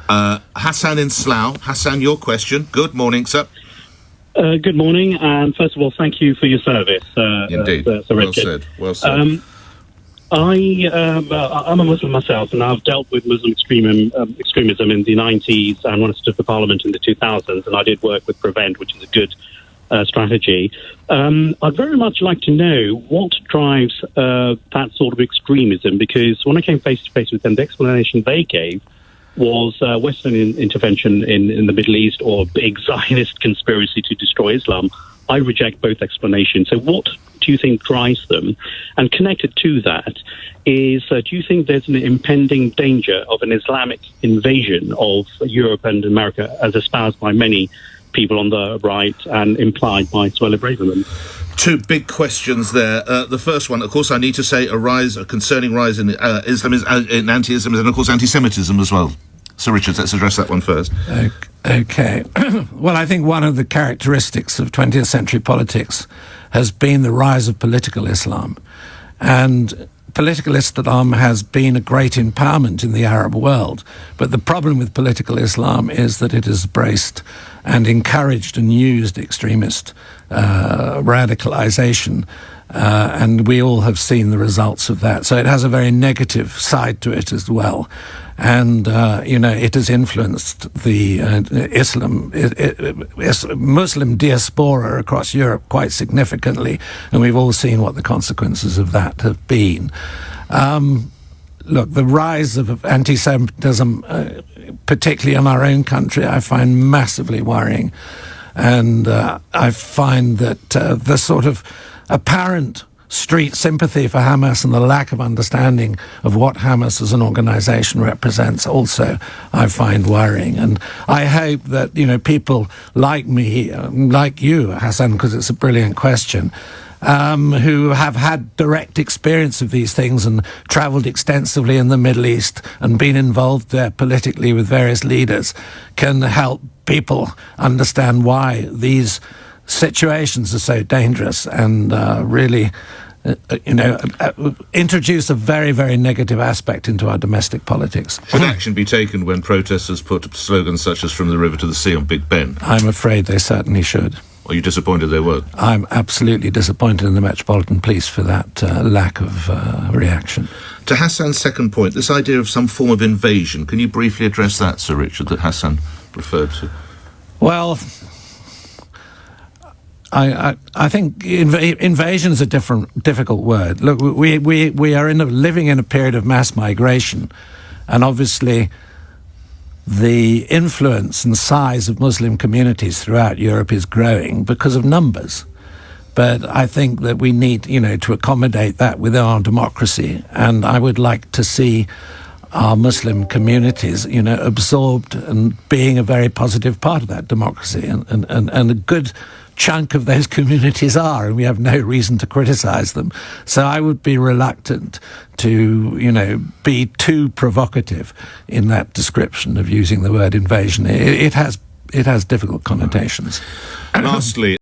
Hassan in Slough. Hassan, your question. Good morning, sir. Good morning, and first of all, thank you for your service. Indeed. Sir Richard. Well said. I'm a Muslim myself, and I've dealt with Muslim extremism in the 90s and when I stood for Parliament in the 2000s, and I did work with Prevent, which is a good strategy. I'd very much like to know what drives that sort of extremism, because when I came face to face with them, the explanation they gave was Western intervention in the Middle East or big Zionist conspiracy to destroy Islam. I reject both explanations. So what do you think drives them? And connected to that is, do you think there's an impending danger of an Islamic invasion of Europe and America, as espoused by many people on the right and implied by Suella Braverman? Two big questions there. The first one, of course, I need to say a concerning rise in in anti-Islamism and, of course, anti-Semitism as well. Sir Richard, let's address that one first. Okay. Well, I think one of the characteristics of 20th century politics has been the rise of political Islam. And political Islam has been a great empowerment in the Arab world. But the problem with political Islam is that it has embraced and encouraged and used extremist radicalization. And we all have seen the results of that. So it has a very negative side to it as well. And, it has influenced the Muslim diaspora across Europe quite significantly. And we've all seen what the consequences of that have been. Look, the rise of anti-Semitism, particularly in our own country, I find massively worrying. And I find that the sort of apparent street sympathy for Hamas and the lack of understanding of what Hamas as an organization represents also I find worrying. And I hope that, people like me, like you, Hassan, because it's a brilliant question, who have had direct experience of these things and traveled extensively in the Middle East and been involved there politically with various leaders, can help people understand why these situations are so dangerous and really, introduce a very, very negative aspect into our domestic politics. Should action be taken when protesters put slogans such as "From the River to the Sea" on Big Ben? I'm afraid they certainly should. Are you disappointed they weren't? I'm absolutely disappointed in the Metropolitan Police for that lack of reaction. To Hassan's second point, this idea of some form of invasion, can you briefly address that, Sir Richard, that Hassan referred to? Well, I think invasion is a difficult word. Look, we are living in a period of mass migration, and obviously the influence and size of Muslim communities throughout Europe is growing because of numbers. But I think that we need, to accommodate that within our democracy, and I would like to see our Muslim communities, absorbed and being a very positive part of that democracy, and a good chunk of those communities are, and we have no reason to criticize them. So I would be reluctant to, be too provocative in that description of using the word invasion. It has difficult connotations. Lastly,